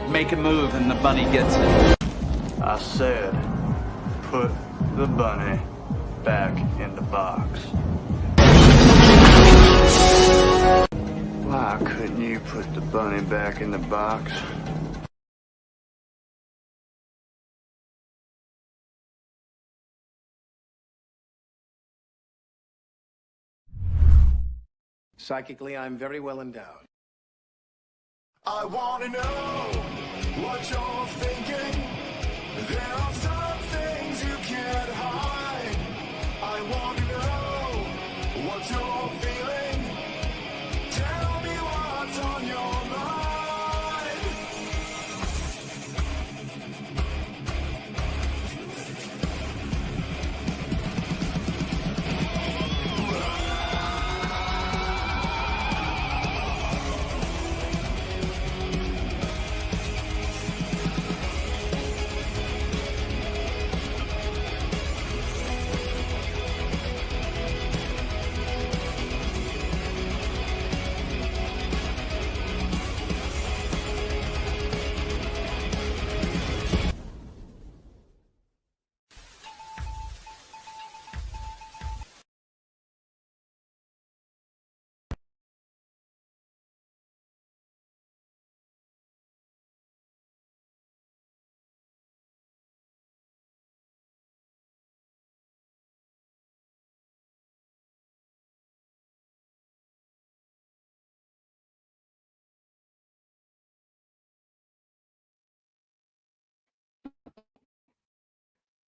make a move and the bunny gets it. I said, put the bunny back in the box. Why couldn't you put the bunny back in the box? Psychically, I'm very well endowed. I wanna know what you're thinking. There are some things you can't hide. I wanna know what you're feeling. Tell me what's on your mind.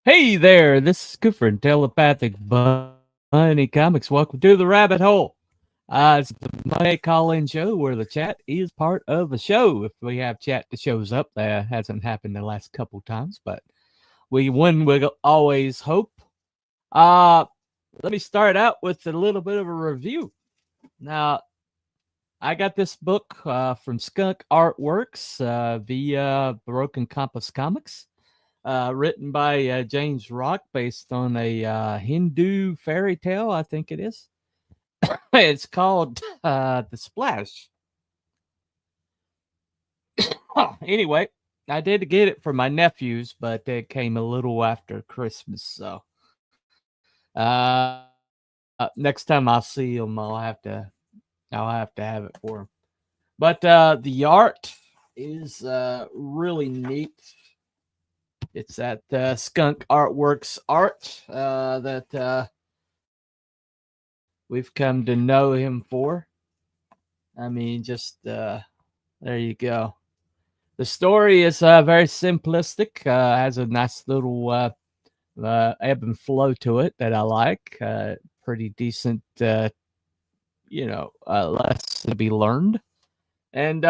Hey there, this is Cooper and Telepathic Bunny Comics. Welcome to the Rabbit Hole. It's the Monday call-in show where the chat is part of the show. If we have chat that shows up, that hasn't happened the last couple times, but we will always hope. Let me start out with a little bit of a review. Now, I got this book from Skunk Artworks via Broken Compass Comics. Written by James Rock, based on a Hindu fairy tale, I think it is. It's called The Splash. Anyway, I did get it for my nephews, but it came a little after Christmas, so next time I see them, I'll have to have it for them. But the art is really neat. It's that Skunk Artworks art that we've come to know him for. I mean, just there you go. The story is very simplistic. Has a nice little ebb and flow to it that I like. Pretty decent, lesson to be learned. And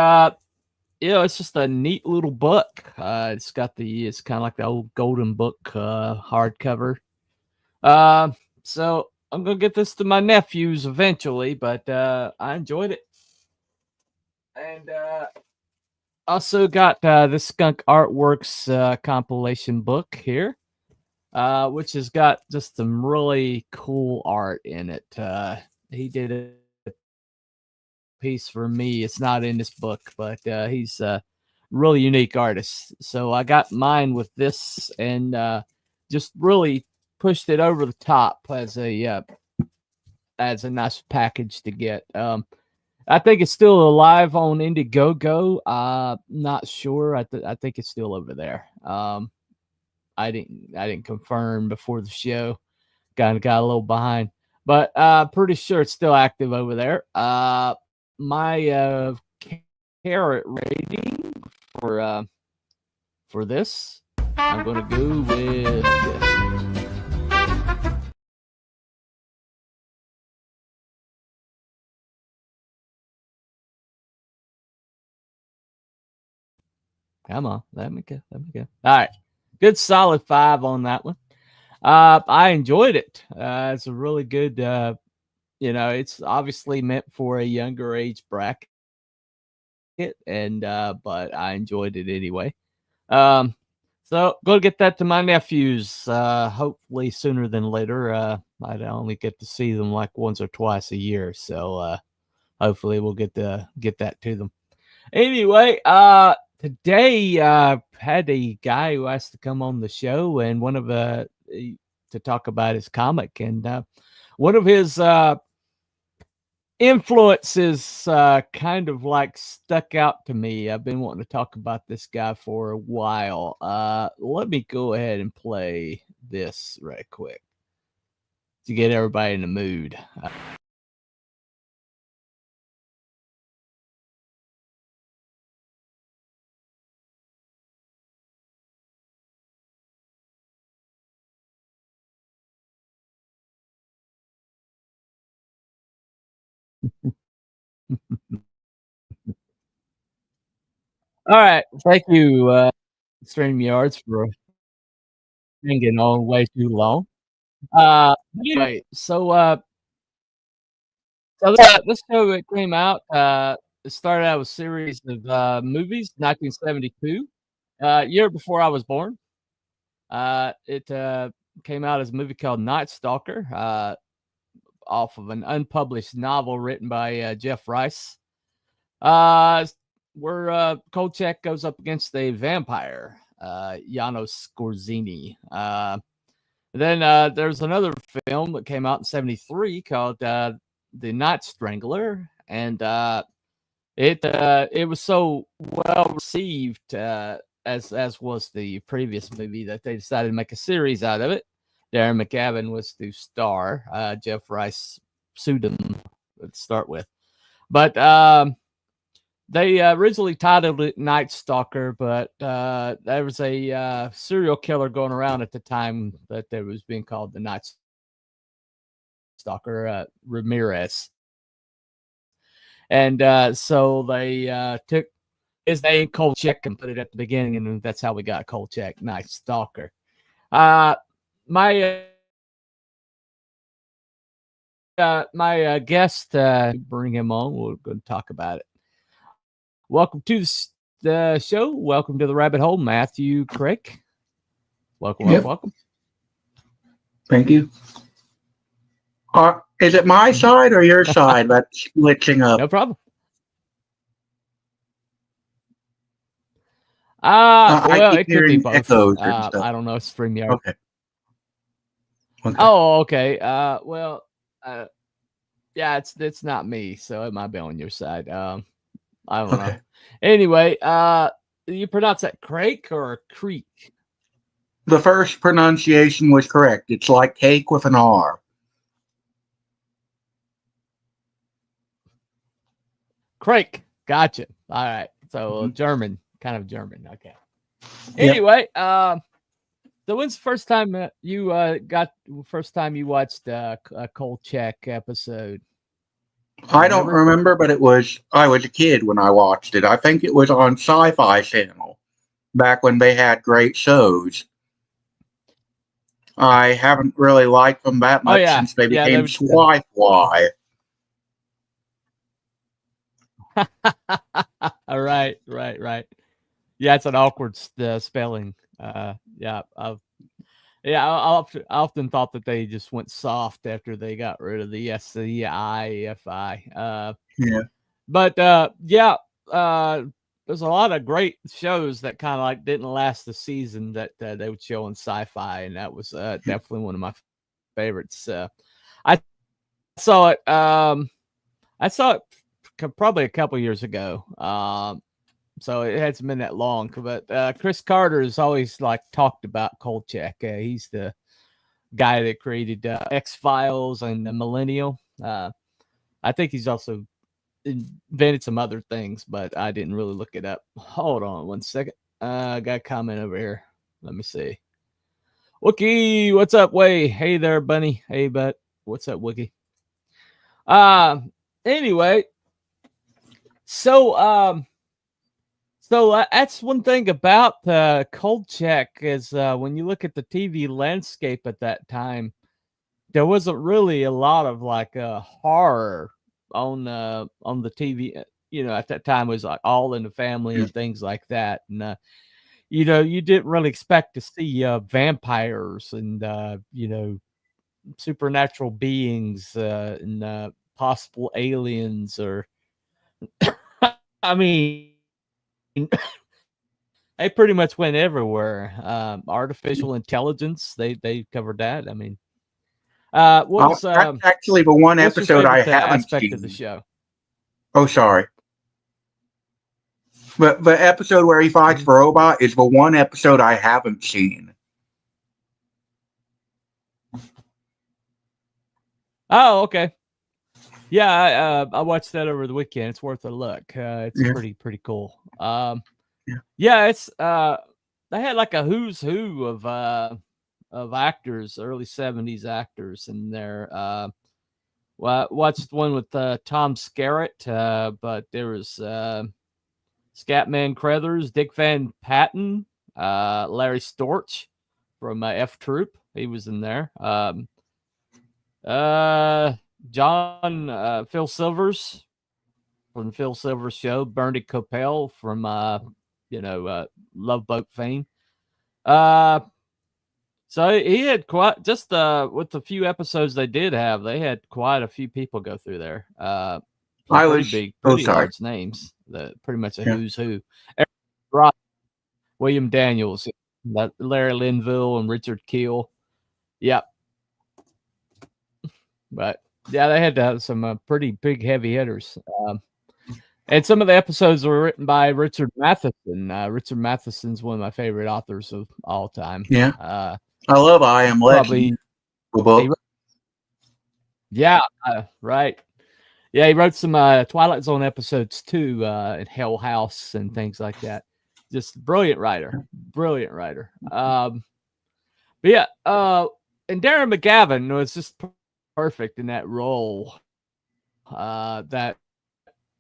it's just a neat little book. It's kind of like the old Golden Book hardcover. So I'm gonna get this to my nephews eventually, but I enjoyed it. And also got the Skunk Artworks compilation book here, which has got just some really cool art in it. He did a piece for me. It's not in this book, but he's a really unique artist. So I got mine with this and just really pushed it over the top as a nice package to get. I think it's still alive on Indiegogo. Not sure. I think it's still over there. I didn't confirm before the show. Kind of got a little behind, but pretty sure it's still active over there. My carrot rating for this, I'm gonna go with this. Come on, let me go. All right, good solid 5 on that one. I enjoyed it. It's a really good. It's obviously meant for a younger age bracket, and but I enjoyed it anyway. So go get that to my nephews. Hopefully sooner than later. I only get to see them like once or twice a year, so hopefully we'll get that to them. Anyway, today had a guy who asked to come on the show, and one of to talk about his comic, and one of his influences kind of like stuck out to me. I've been wanting to talk about this guy for a while. Let me go ahead and play this right quick to get everybody in the mood. All right, thank you, StreamYards, for hanging on way too long. Anyway, so this show that came out, it started out with a series of movies, 1972, year before I was born. It came out as a movie called Night Stalker, off of an unpublished novel written by Jeff Rice, where Kolchak goes up against a vampire, Janos Skorzeny. Then there's another film that came out in '73 called The Night Strangler, and it was so well received, as was the previous movie, that they decided to make a series out of it. Darren McGavin was to star. Jeff Rice sued him to start with, but they originally titled it Night Stalker, but there was a serial killer going around at the time that there was being called the Night Stalker, Ramirez. And so they took his name, Kolchak, and put it at the beginning, and that's how we got Kolchak, Night Stalker. My guest, bring him on. We're going to talk about it. Welcome to the show. Welcome to the rabbit hole, Matthew Craig. Welcome, Yep. welcome. Thank you. Is it my side or your side that's glitching up? No problem. I Well, keep it could be hearing both. echoes and stuff. I don't know. StreamYard. Okay. Oh, okay. Well, yeah, it's not me, so it might be on your side. I don't know. Anyway, you pronounce that Crake or Creek? The first pronunciation was correct. It's like cake with an R. Crake. Gotcha. All right. So German, kind of German. Okay. Yep. Anyway, so when's the first time you watched a Kolchak episode? I don't remember, but I was a kid when I watched it. I think it was on Sci-Fi Channel back when they had great shows. I haven't really liked them that much since they became Swi-Fi. Right. Yeah, it's an awkward spelling. Yeah, I often thought that they just went soft after they got rid of the SCIFI. Yeah. But there's a lot of great shows that kind of like didn't last the season that they would show on Sci-Fi, and that was definitely one of my favorites. I saw it. Probably a couple years ago. So it hasn't been that long, but Chris Carter has always like talked about Kolchak. He's the guy that created X-Files and the Millennial. I think he's also invented some other things, but I didn't really look it up. Hold on one second. I got a comment over here. Let me see. Wookie, what's up, Way? Hey there, Bunny. Hey, bud. What's up, Wookie? Anyway, so that's one thing about Kolchak is when you look at the TV landscape at that time, there wasn't really a lot of like horror on the TV. You know, at that time it was like All in the Family and things like that, and you know, you didn't really expect to see vampires and supernatural beings and possible aliens, or I mean they pretty much went everywhere. Artificial intelligence, they covered that. I mean, what's That's actually the one what's your episode I favorite haven't aspect of the seen. show? Oh, sorry. But the episode where he fights Mm-hmm. the robot is the one episode I haven't seen. Oh, okay. Yeah, I watched that over the weekend. It's worth a look. It's Yeah. pretty cool. Yeah. Yeah, it's they had like a who's who of actors, early 70s actors in there. Well, I watched one with Tom Skerritt, but there was Scatman Crothers, Dick Van Patten, Larry Storch from F Troop. He was in there. John Phil Silvers from the Phil Silvers Show, Bernie Coppell from Love Boat fame. So he had quite just with the few episodes they did have, they had quite a few people go through there. Some pretty large names. Pretty much a Yeah. who's who. Eric Ross, William Daniels, Larry Linville, and Richard Keel. Yep. But yeah, they had to have some pretty big heavy hitters. And some of the episodes were written by Richard Matheson. Richard Matheson's one of my favorite authors of all time. Yeah. I love I Am Legend. Probably. Yeah, right. Yeah, he wrote some Twilight Zone episodes too, in Hell House and things like that. Just brilliant writer. But yeah, and Darren McGavin was just perfect in that role. That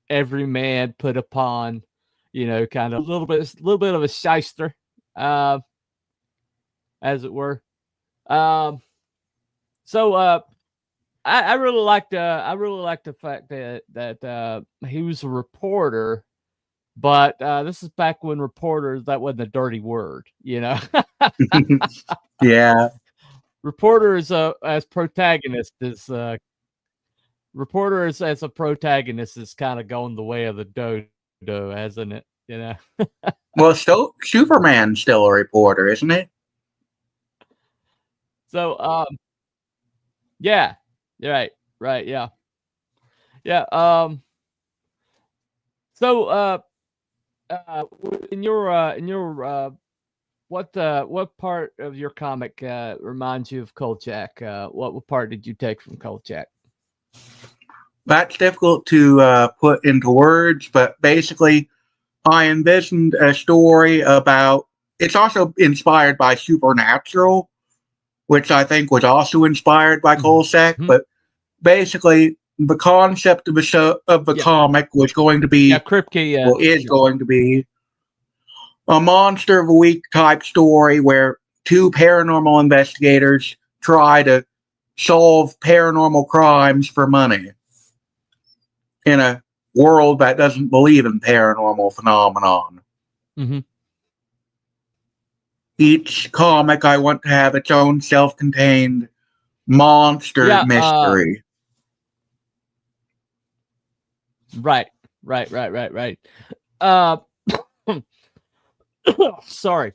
every man put upon, kind of a little bit of a shyster, as it were. So I really liked the fact that he was a reporter, but this is back when reporters, that wasn't a dirty word, Yeah. Reporters as protagonist is reporters as a protagonist is kind of going the way of the dodo, hasn't it? Well, Superman's still a reporter, isn't he? So yeah, right, yeah. So in your what part of your comic reminds you of Kolchak? What part did you take from Kolchak? That's difficult to put into words, but basically, I envisioned a story about. It's also inspired by Supernatural, which I think was also inspired by Kolchak. Mm-hmm. But basically, the concept of the comic was going to be, Kripke, is going to be a monster of the week type story where two paranormal investigators try to solve paranormal crimes for money in a world that doesn't believe in paranormal phenomenon. Mm-hmm. Each comic, I want to have its own self-contained monster mystery. Right. Sorry.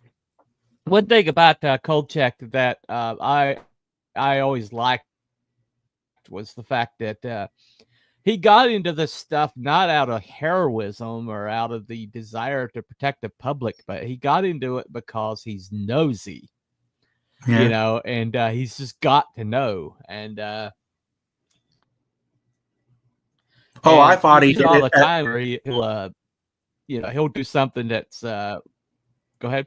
One thing about Kolchak that I always liked was the fact that he got into this stuff not out of heroism or out of the desire to protect the public, but he got into it because he's nosy, and he's just got to know. And I thought he did all it the time where he'll do something that's go ahead.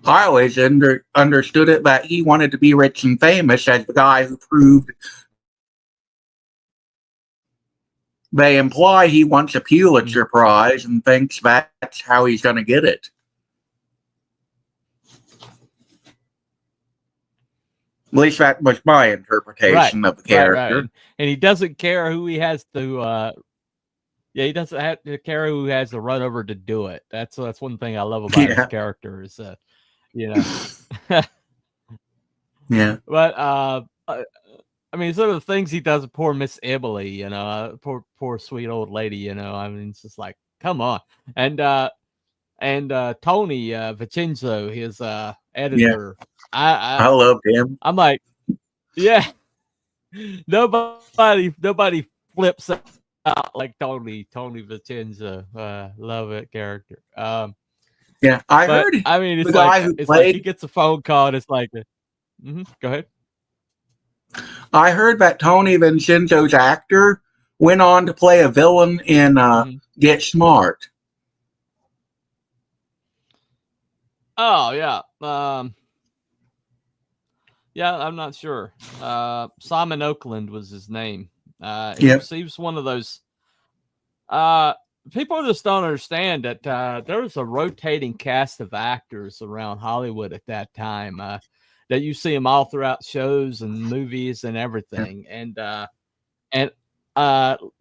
I always understood it that he wanted to be rich and famous as the guy who proved. They imply he wants a Pulitzer Prize and thinks that's how he's going to get it. At least that was my interpretation of the character. Right. And he doesn't care who he has to. He doesn't have to care who has to run over to do it. That's one thing I love about his character is, Yeah. But I mean, some of the things he does with poor Miss Emily, poor sweet old lady, I mean, it's just like, come on. And and Tony Vincenzo, his editor. I loved him. I'm like, yeah, nobody flips out like Tony Vincenzo. Love that character. Yeah, I But heard I mean, the guy who it's like he played. gets a phone call, and it's like, go ahead. I heard that Tony Vincenzo's actor went on to play a villain in Get Smart. Oh yeah, yeah. I'm not sure. Simon Oakland was his name. He was one of those. People just don't understand that there was a rotating cast of actors around Hollywood at that time. That you see them all throughout shows and movies and everything, and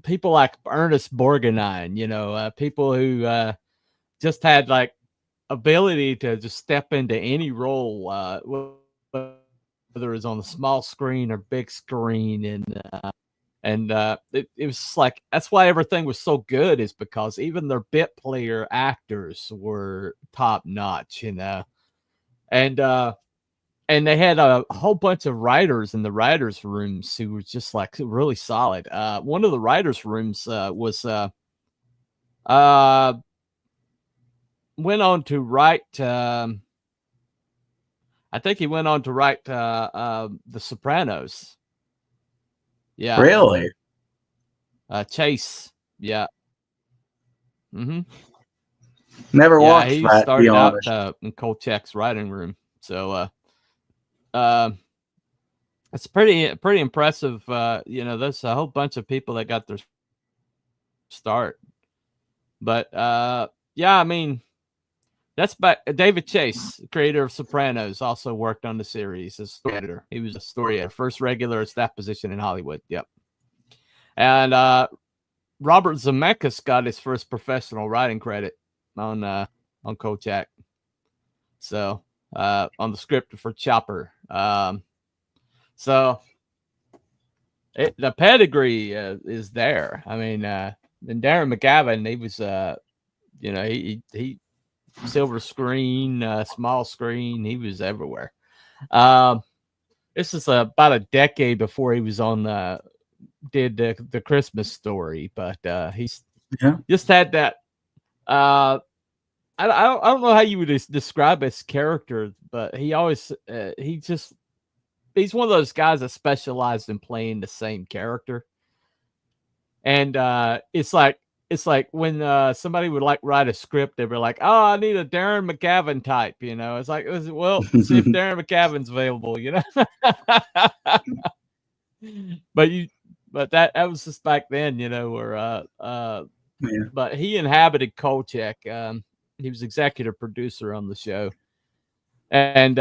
people like Ernest Borgnine, people who just had like ability to just step into any role, whether it was on the small screen or big screen, and it was like that's why everything was so good, is because even their bit player actors were top notch, and they had a whole bunch of writers in the writers' rooms who were just like really solid. One of the writers' rooms was went on to write. I think he went on to write The Sopranos. Yeah. Really? Chase. Yeah. Never Yeah, watched he that, to be started out honest. in Kolchak's writing room. So it's pretty impressive. There's a whole bunch of people that got their start. But yeah, I mean, that's back. David Chase, creator of Sopranos, also worked on the series as story editor. He was a story editor, first regular at that position in Hollywood. Yep. And Robert Zemeckis got his first professional writing credit on Kolchak. So on the script for Chopper. So the pedigree is there. I mean, and Darren McGavin, he was he silver screen, small screen, he was everywhere. This is about a decade before he was on did the Christmas Story, but he's just had that. I don't know how you would describe his character, but he always he's one of those guys that specialized in playing the same character. And it's like when somebody would like write a script, they were like, "Oh, I need a Darren McGavin type," It's like, well, see if Darren McGavin's available, But that was just back then, where but he inhabited Kolchak. He was executive producer on the show, and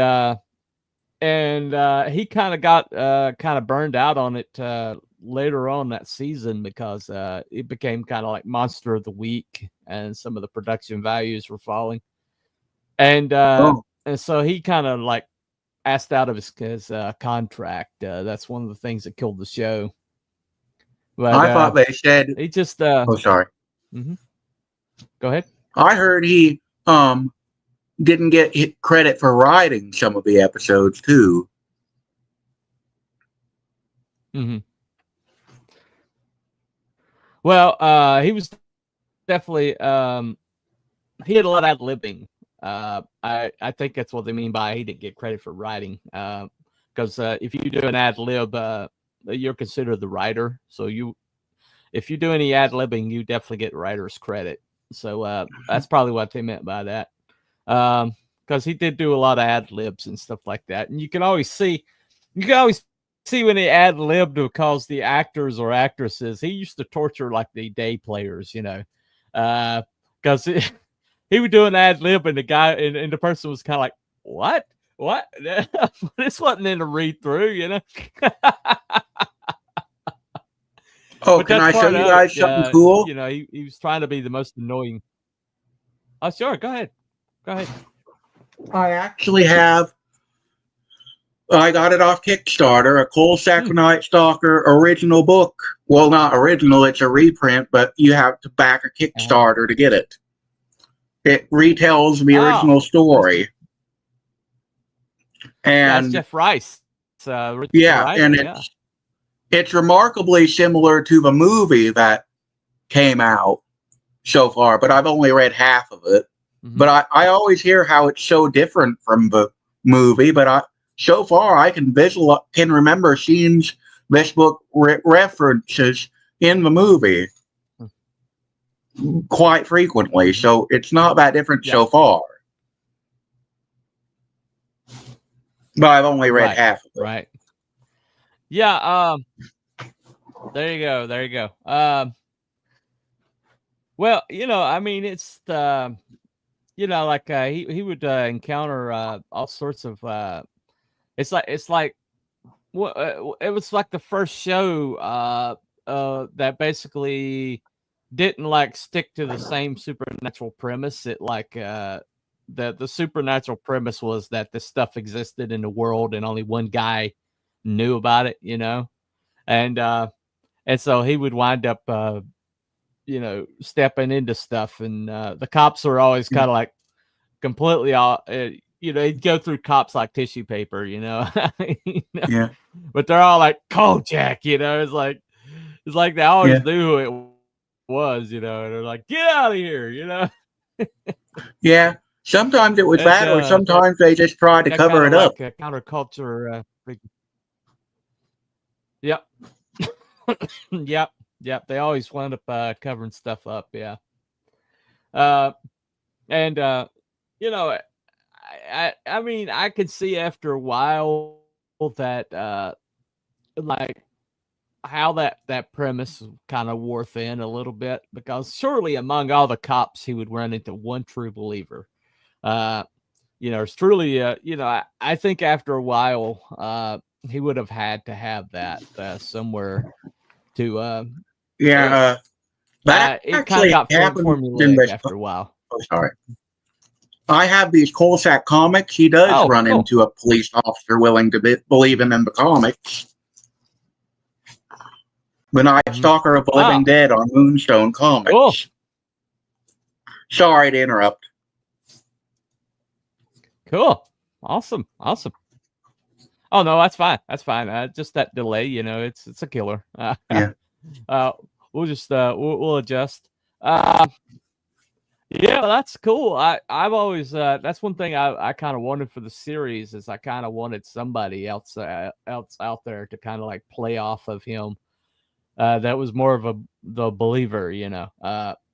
he kind of got burned out on it later on that season because it became kind of like Monster of the Week, and some of the production values were falling, and so he kind of like asked out of his contract. That's one of the things that killed the show. But I thought they said he just oh, sorry. Go ahead. I heard he didn't get credit for writing some of the episodes too. Well, he was definitely he had a lot of ad-libbing. I think that's what they mean by he didn't get credit for writing. Because if you do an ad-lib, you're considered the writer. So if you do any ad-libbing, you definitely get writer's credit. So that's probably what they meant by that. Because he did do a lot of ad-libs and stuff like that. And you can always see when he ad-libbed because the actors or actresses, he used to torture like the day players, because he would do an ad-lib and the guy and the person was kind of like, what? This wasn't in the read through, Oh, can I show you guys something cool? He was trying to be the most annoying. Oh, sure. Go ahead. I actually have. I got it off Kickstarter, a Kolchak Night Stalker original book. Well, not original; it's a reprint, but you have to back a Kickstarter to get it. It retells the Oh, original story. that's And Jeff Rice. Richard yeah, writer, and yeah. it's remarkably similar to the movie that came out so far, but I've only read half of it. Mhm. But I always hear how it's so different from the movie, but so far I can remember scenes this book references in the movie quite frequently, so it's not that different Yeah. so far. But I've only read Right, half of it. right. Yeah, there you go, there you go. Well, I mean, it's the, like he would encounter all sorts of it's like it was like the first show that basically didn't like stick to the same supernatural premise. It like the supernatural premise was that this stuff existed in the world and only one guy knew about it, and so he would wind up stepping into stuff, and the cops were always kind of like completely all he'd go through cops like tissue paper, you know. Yeah. But they're all like Kolchak, it's like they always Yeah. knew who it was, and they're like, get out of here. Yeah. Sometimes it was And that, or sometimes they just tried to that cover kind it of up. like a counterculture yep. Yep, they always wound up covering stuff up, yeah. And I mean, I could see after a while that like how that premise kind of wore thin a little bit, because surely among all the cops he would run into one true believer. It's truly I think after a while he would have had to have that somewhere to Yeah. That it kind of actually got happened in formulaic this. after a while. Oh, sorry. I have these Kolchak comics. He does run cool. into a police officer willing to believe him in the comics. The Night Stalker of the Living Dead on Moonstone Comics. Cool. Sorry to interrupt. Cool. Awesome. Oh no, that's fine. That's fine. Just that delay, it's a killer. Yeah. We'll just we'll adjust. Yeah, that's cool. I've always that's one thing I kind of wanted for the series, is I kind of wanted somebody else out there to kind of like play off of him. That was more of the believer,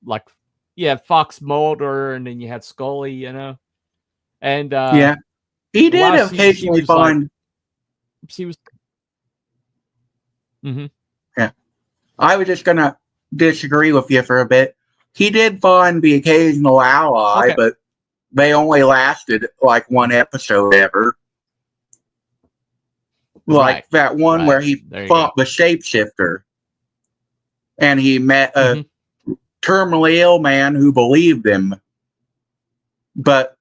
like you had Fox Mulder, and then you had Scully, and yeah, he did occasionally find. Like, she was. Mm-hmm. Yeah, I was just gonna disagree with you for a bit. He did find the occasional ally, but they only lasted like one episode ever. Like that one where he fought the shapeshifter, and he met a terminally ill man who believed him, but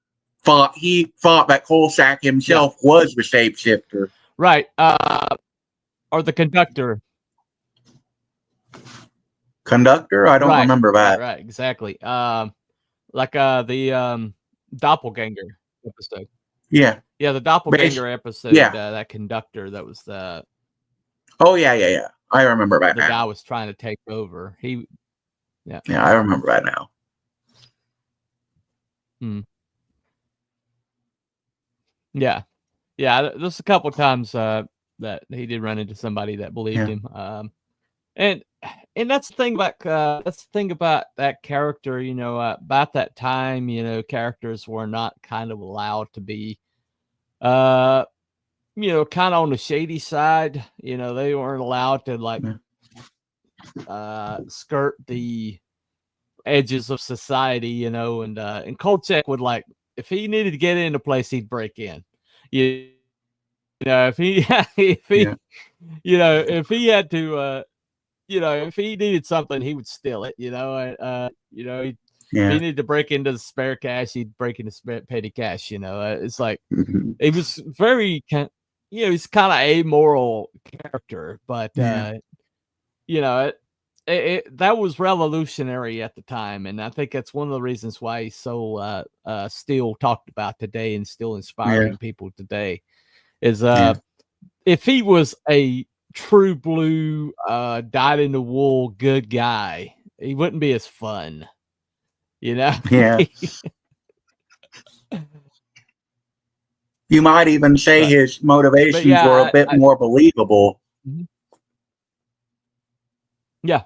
he thought that Kolchak himself was the shapeshifter. Right. Or the conductor. Conductor? I don't remember that. Right, exactly. Like the doppelganger episode. Yeah. Yeah, the doppelganger episode. Yeah. That conductor that was the. Oh yeah. I remember that. The guy was trying to take over. Yeah, I remember that now. Yeah. There's a couple of times that he did run into somebody that believed him. And that's the thing about that character. About that time, characters were not kind of allowed to be, kind of on the shady side. They weren't allowed to like skirt the edges of society. And Kolchak would, like, if he needed to get into a place, he'd break in. If he had to, if he needed something, he would steal it. If he needed to break into the spare cash, he'd break into petty cash. It's like it was very, he's kind of amoral character, but that was revolutionary at the time, and I think that's one of the reasons why he's so still talked about today and still inspiring people today. Is if he was a true blue, dyed in the wool good guy, he wouldn't be as fun, you know. Yeah. You might even say his motivations were a bit more believable. Yeah.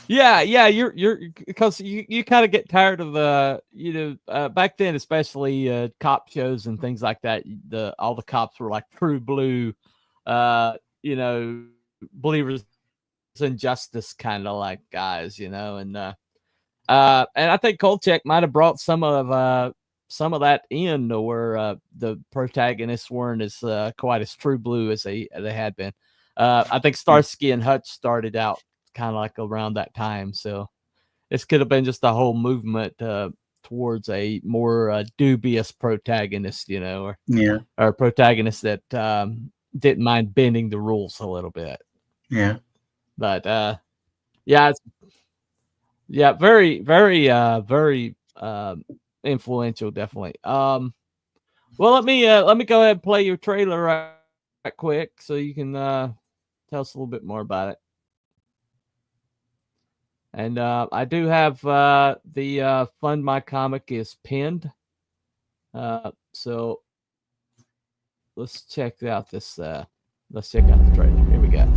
Yeah, you're because you kind of get tired of back then, especially cop shows and things like that. All the cops were like true blue, believers in justice kind of like guys, and I think Kolchak might have brought some of that in, to where the protagonists weren't as quite as true blue as they had been. I think Starsky and Hutch started out kind of like around that time, so this could have been just a whole movement towards a more dubious protagonist, or a protagonist that didn't mind bending the rules a little bit. Yeah, but very, very, very influential, definitely. Well, let me go ahead and play your trailer right quick, so you can tell us a little bit more about it. And I do have the Fund My Comic is pinned. So let's check out this. Let's check out the trailer. Here we go.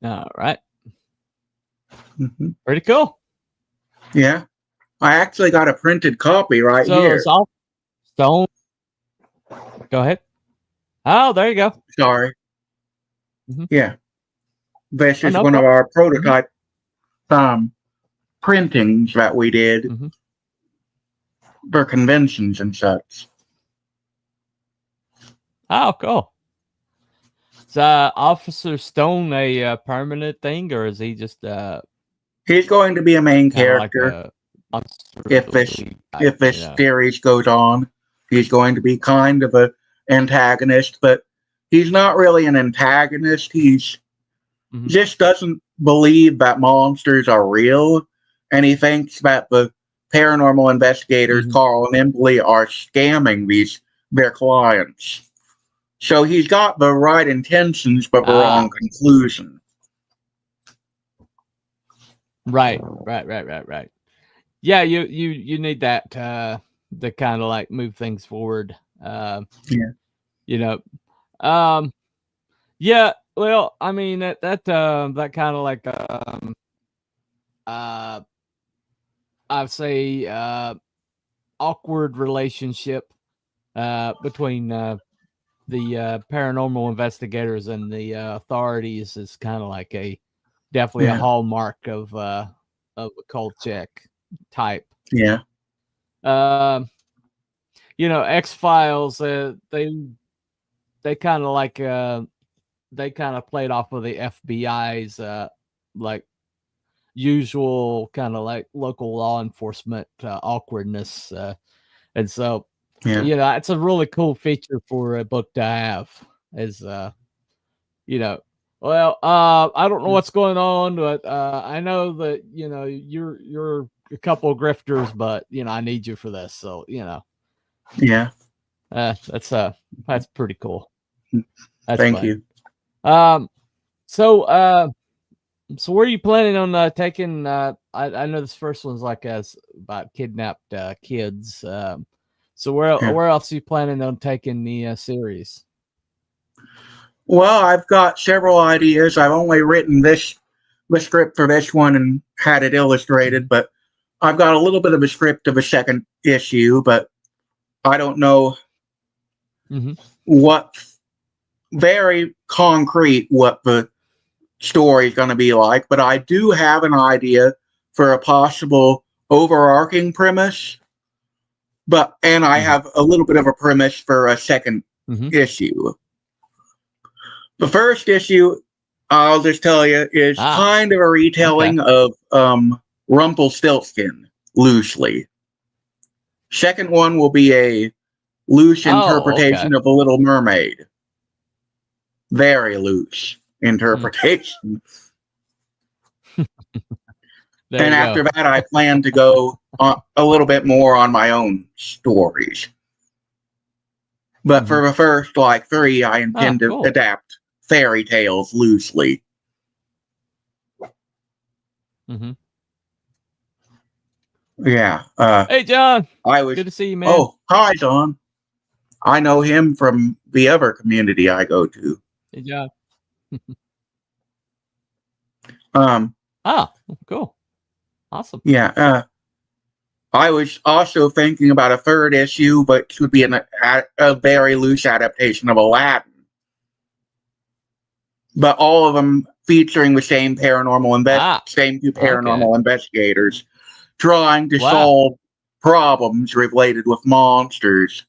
All right. Pretty cool. Yeah. I actually got a printed copy right here. It's all Stone. Go ahead. Oh, there you go. Sorry. Yeah. This is no one problem. of our prototype printings that we did for conventions and such. Oh, cool. Is Officer Stone a permanent thing, or is he just he's going to be a main character if this series goes on. He's going to be kind of an antagonist, but he's not really an antagonist. He's just doesn't believe that monsters are real, and he thinks that the paranormal investigators Carl and Emily are scamming their clients. So he's got the right intentions, but the wrong conclusion. Right. Yeah, you need that to kind of like move things forward. Yeah. Yeah. Well, I mean that kind of like I'd say awkward relationship between the paranormal investigators and the authorities is kind of like definitely a hallmark of a Kolchak type. Yeah. X-Files, they kind of like they kind of played off of the FBI's like usual kind of like local law enforcement awkwardness, and so it's a really cool feature for a book to have. Is well, I don't know what's going on, but I know that you're a couple of grifters, but I need you for this, so that's pretty cool. Thank you. So where are you planning on taking? I know this first one's like about kidnapped kids. So where else are you planning on taking the series? Well, I've got several ideas. I've only written the script for this one and had it illustrated, but I've got a little bit of a script of a second issue, but I don't know what very concrete what the story is going to be like, but I do have an idea for a possible overarching premise. And I have a little bit of a premise for a second issue. The first issue, I'll just tell you, is kind of a retelling of Rumpelstiltskin, loosely. Second one will be a loose interpretation of The Little Mermaid. Very loose interpretation. And after that, I plan to go a little bit more on my own stories. But for the first, like, 3, I intend to adapt fairy tales loosely. Yeah. Hey, John. Good to see you, man. Oh, hi, John. I know him from the other community I go to. Hey, John. Cool. Awesome. Yeah. I was also thinking about a third issue, but it would be a very loose adaptation of Aladdin. But all of them featuring the same same two paranormal investigators trying to solve problems related with monsters.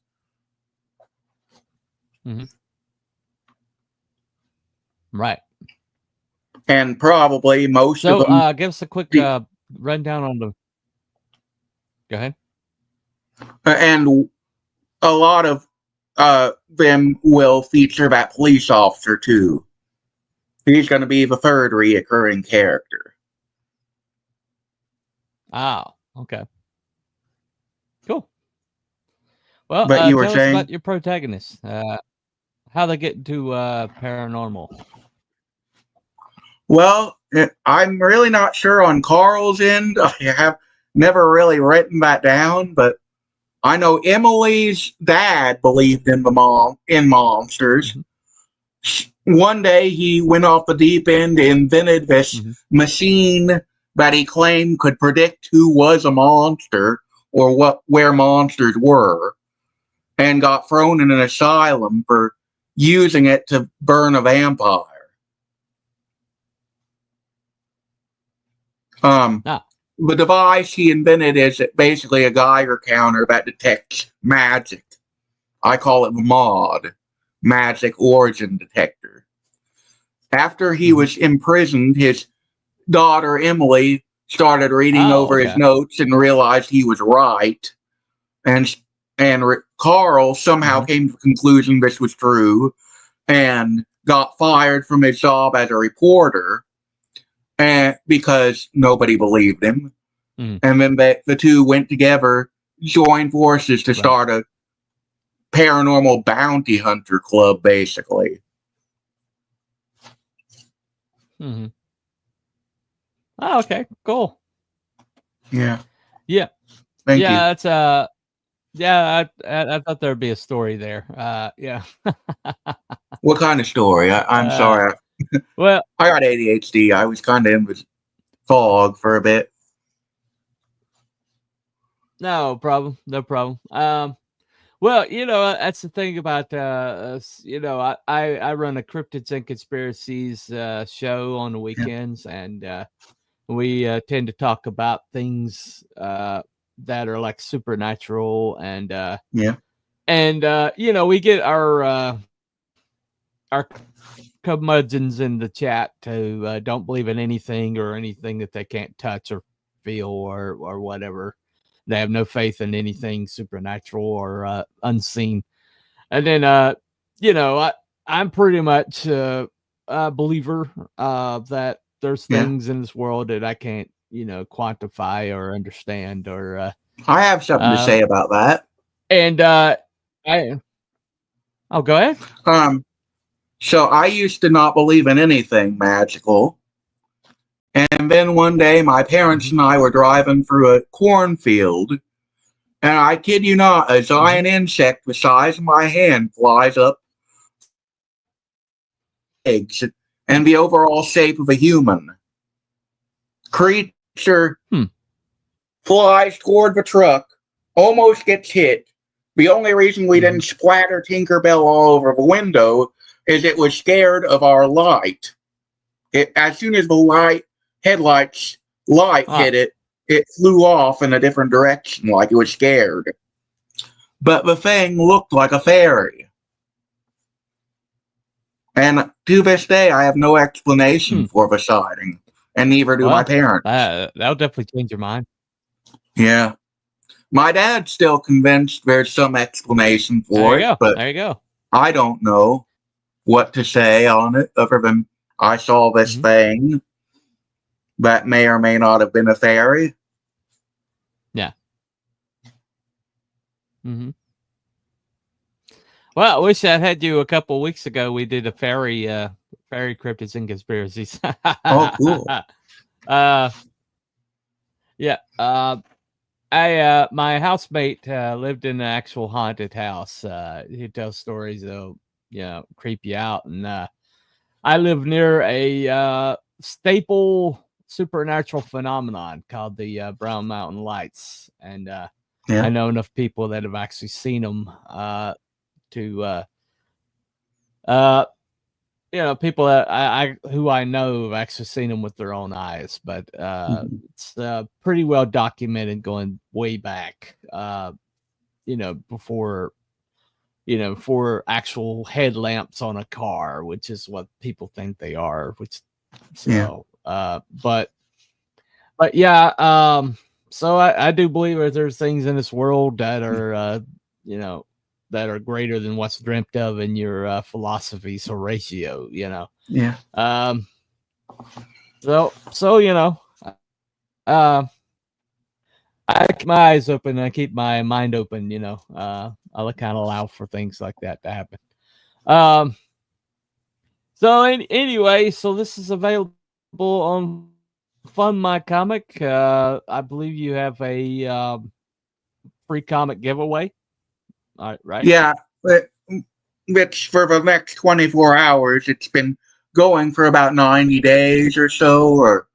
Right. And probably most of them. So, give us a quick rundown on the. Go ahead. And a lot of them will feature that police officer too. He's going to be the third reoccurring character. Okay. Cool. Well, but you were tell saying us about your protagonist. How they get into paranormal. Well, I'm really not sure on Carl's end. I have never really written that down, but I know Emily's dad believed in monsters. One day he went off the deep end and invented this machine that he claimed could predict who was a monster or where monsters were, and got thrown in an asylum for using it to burn a vampire. The device he invented is basically a Geiger counter that detects magic. I call it the MOD, Magic Origin Detector. After he was imprisoned, his daughter Emily started reading over his notes and realized he was right. And Carl somehow came to the conclusion this was true and got fired from his job as a reporter. And because nobody believed him. And then the two went together, joined forces to start a paranormal bounty hunter club, basically. Okay, cool. Yeah. Thank you. That's I thought there'd be a story there. Yeah. What kind of story? I'm sorry. Well, I got ADHD. I was kind of in the fog for a bit. No problem. Well, that's the thing about I run a cryptids and conspiracies show on the weekends, and we tend to talk about things that are like supernatural, and we get our curmudgeons in the chat who don't believe in anything or anything that they can't touch or feel or whatever. They have no faith in anything supernatural or unseen. And then, I'm pretty much a believer that there's things in this world that I can't, quantify or understand. Or I have something to say about that. And go ahead. So I used to not believe in anything magical. And then one day my parents and I were driving through a cornfield, and I kid you not, a giant insect the size of my hand flies up, eggs, and the overall shape of a human. Creature flies toward the truck, almost gets hit. The only reason we didn't splatter Tinkerbell all over the window is it was scared of our light. as soon as the headlights light hit it, it flew off in a different direction, like it was scared. But the thing looked like a fairy. And to this day, I have no explanation for the sighting, and neither do my parents. That'll definitely change your mind. Yeah. My dad's still convinced there's some explanation for it, but there you go. I don't know what to say on it other than I saw this thing that may or may not have been a fairy. Yeah. Well, I wish I had you a couple weeks ago. We did a fairy cryptids and conspiracies. Oh, cool. Yeah. My housemate lived in an actual haunted house. He tells stories that'll, creep you out. And I live near a staple supernatural phenomenon called the Brown Mountain Lights. And I know enough people that have actually seen them to people that who I know have actually seen them with their own eyes, but it's pretty well documented going way back, before actual headlamps on a car, which is what people think they are, but yeah, so I do believe that there's things in this world that are, that are greater than what's dreamt of in your philosophies or ratio, Yeah. So I keep my eyes open and I keep my mind open, I'll kind of allow for things like that to happen. So anyway, so this is available on Fund My Comic. I believe you have a free comic giveaway. All right. Yeah, it's for the next 24 hours. It's been going for about 90 days or so, or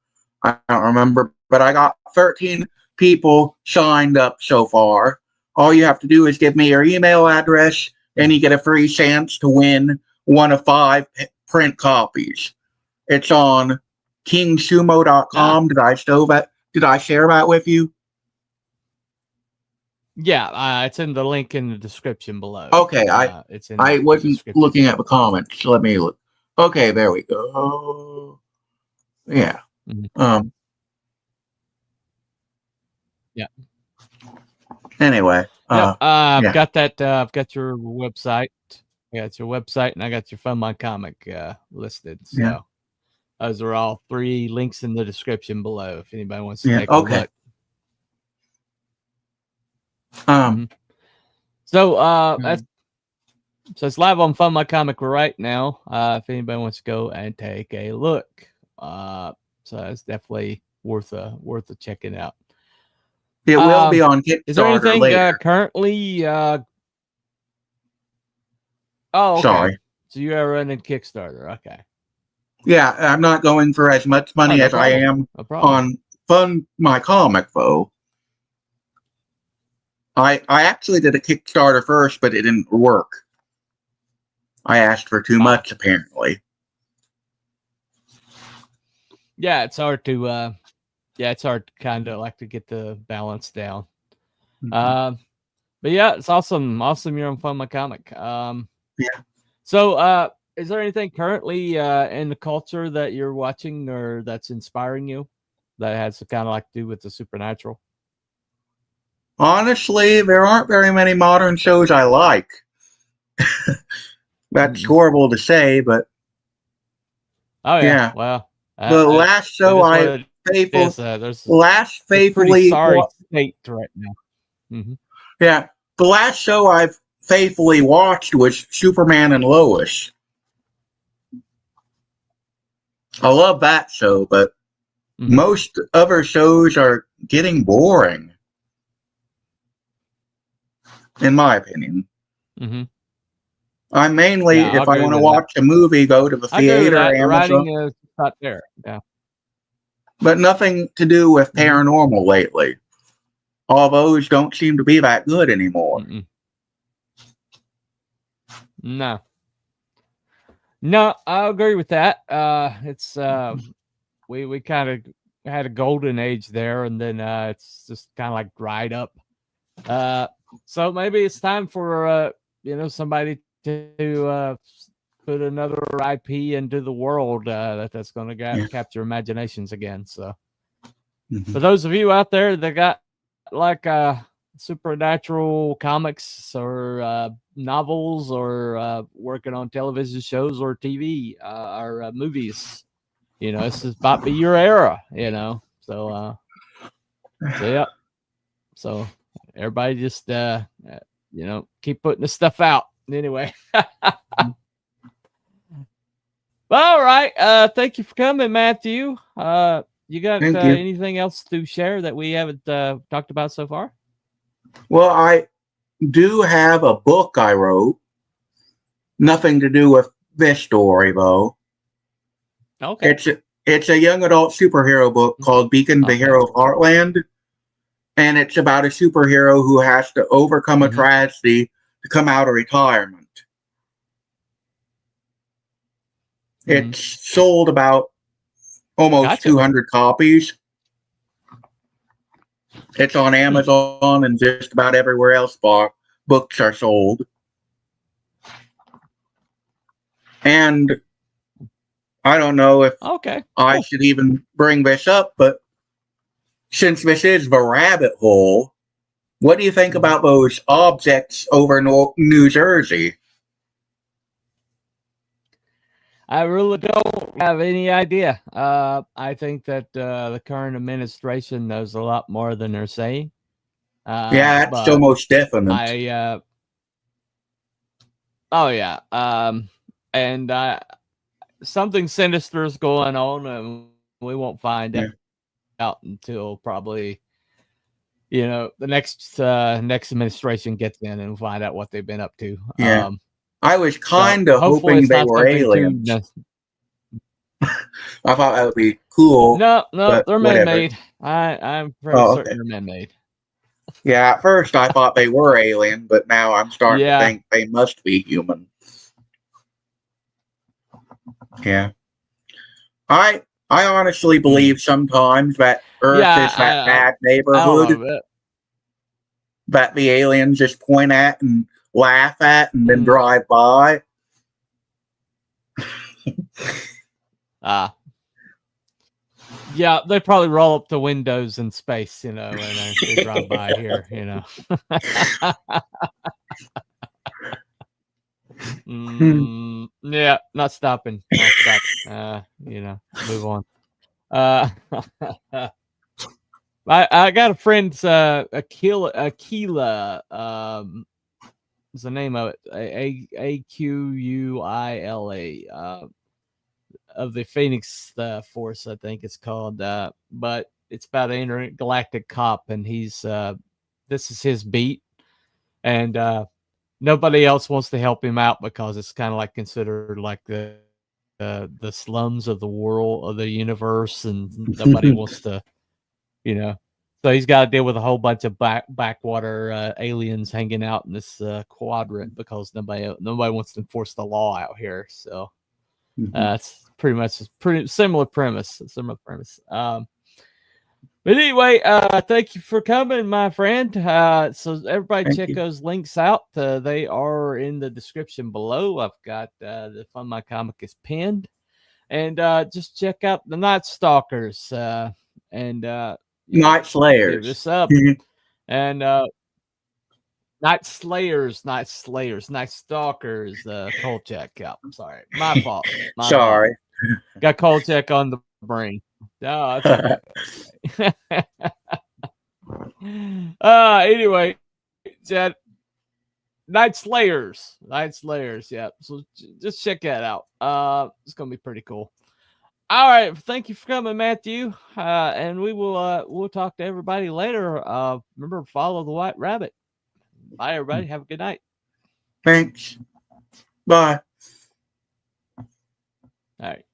I don't remember, but I got 13 people signed up so far. All you have to do is give me your email address, and you get a free chance to win one of 5 print copies. It's on kingsumo.com. Did I share that with you? Yeah, it's in the link in the description below. Okay, it's in I wasn't looking at the comments. Let me look. Okay, there we go. Yeah. Yeah. Anyway, I've got that. I've got your website. I got your website, and I got your Fund My Comic listed. So those are all 3 links in the description below. If anybody wants to take a look. So it's live on Fund My Comic right now. If anybody wants to go and take a look, so it's definitely worth a checking out. It will be on Kickstarter. Is there anything later. currently? Oh, okay. Sorry. So you are running Kickstarter, okay? Yeah, I'm not going for as much money as I am on Fund My Comic, though. I actually did a Kickstarter first, but it didn't work. I asked for too much, apparently. Yeah, it's hard to kind of like to get the balance down. But yeah, it's awesome. You're on Fund My Comic. So is there anything currently in the culture that you're watching or that's inspiring you that has to kind of like do with the supernatural? Honestly, there aren't very many modern shows I like. That's horrible to say, but well, the last show I faithfully sorry state right now. Yeah, the last show I've faithfully watched was Superman and Lois. I love that show, but most other shows are getting boring. In my opinion. I mainly, if I want to watch a movie, go to the theater or Amazon. Writing is not there. Yeah. But nothing to do with paranormal lately. All those don't seem to be that good anymore. No. No, I agree with that. It's we kind of had a golden age there, and then it's just kind of like dried up. So maybe it's time for somebody to put another IP into the world that's going to capture imaginations again. So for those of you out there that got like supernatural comics or novels or working on television shows or TV or movies, this is about be your era, So yeah. So everybody just keep putting the stuff out anyway. All right. Thank you for coming, Matthew. You got Thank you. anything else to share that we haven't talked about so far? Well, I do have a book I wrote. Nothing to do with this story, though. Okay. It's a young adult superhero book called Beacon, the Hero of Heartland. And it's about a superhero who has to overcome a tragedy to come out of retirement. It's sold about almost 200 copies. It's on Amazon and just about everywhere else books are sold. And I don't know if I should even bring this up, but since this is the rabbit hole, what do you think about those objects over New Jersey? I really don't have any idea. I think that the current administration knows a lot more than they're saying. Yeah, it's almost definite. Oh yeah. And something sinister is going on, and we won't find out until probably the next administration gets in and find out what they've been up to. Yeah. I was kind of hoping they were aliens. I thought that would be cool. No, they're man-made. I'm pretty certain they're man-made. Yeah, at first I thought they were alien, but now I'm starting to think they must be human. Yeah. I honestly believe sometimes that Earth is that bad neighborhood that the aliens just point at and laugh at and then drive by. Yeah, they probably roll up the windows in space, and they drive by here, Yeah, not stopping. Move on. I got a friend's Aquila is the name of it. Aquila of the Phoenix Force, I think it's called. But it's about an intergalactic cop, and he's this is his beat, and nobody else wants to help him out because it's kind of like considered like the slums of the world of the universe, and nobody wants to, So he's got to deal with a whole bunch of backwater aliens hanging out in this quadrant because nobody wants to enforce the law out here. So it's pretty much pretty similar premise. But anyway, thank you for coming, my friend. So everybody check those links out. They are in the description below. I've got the Fun My Comic is pinned. And just check out the Night Stalkers and Nightslayers. Give this up. And Nightslayers, Night Stalkers, Kolchak. Yeah, I'm sorry. My fault. Sorry. Got Kolchak on the brain. No, that's okay. Anyway, Chad, Nightslayers, yeah. So just check that out. It's gonna be pretty cool. All right, thank you for coming, Matthew. And we will we'll talk to everybody later. Remember, follow the White Rabbit. Bye, everybody. Have a good night. Thanks. Bye. All right.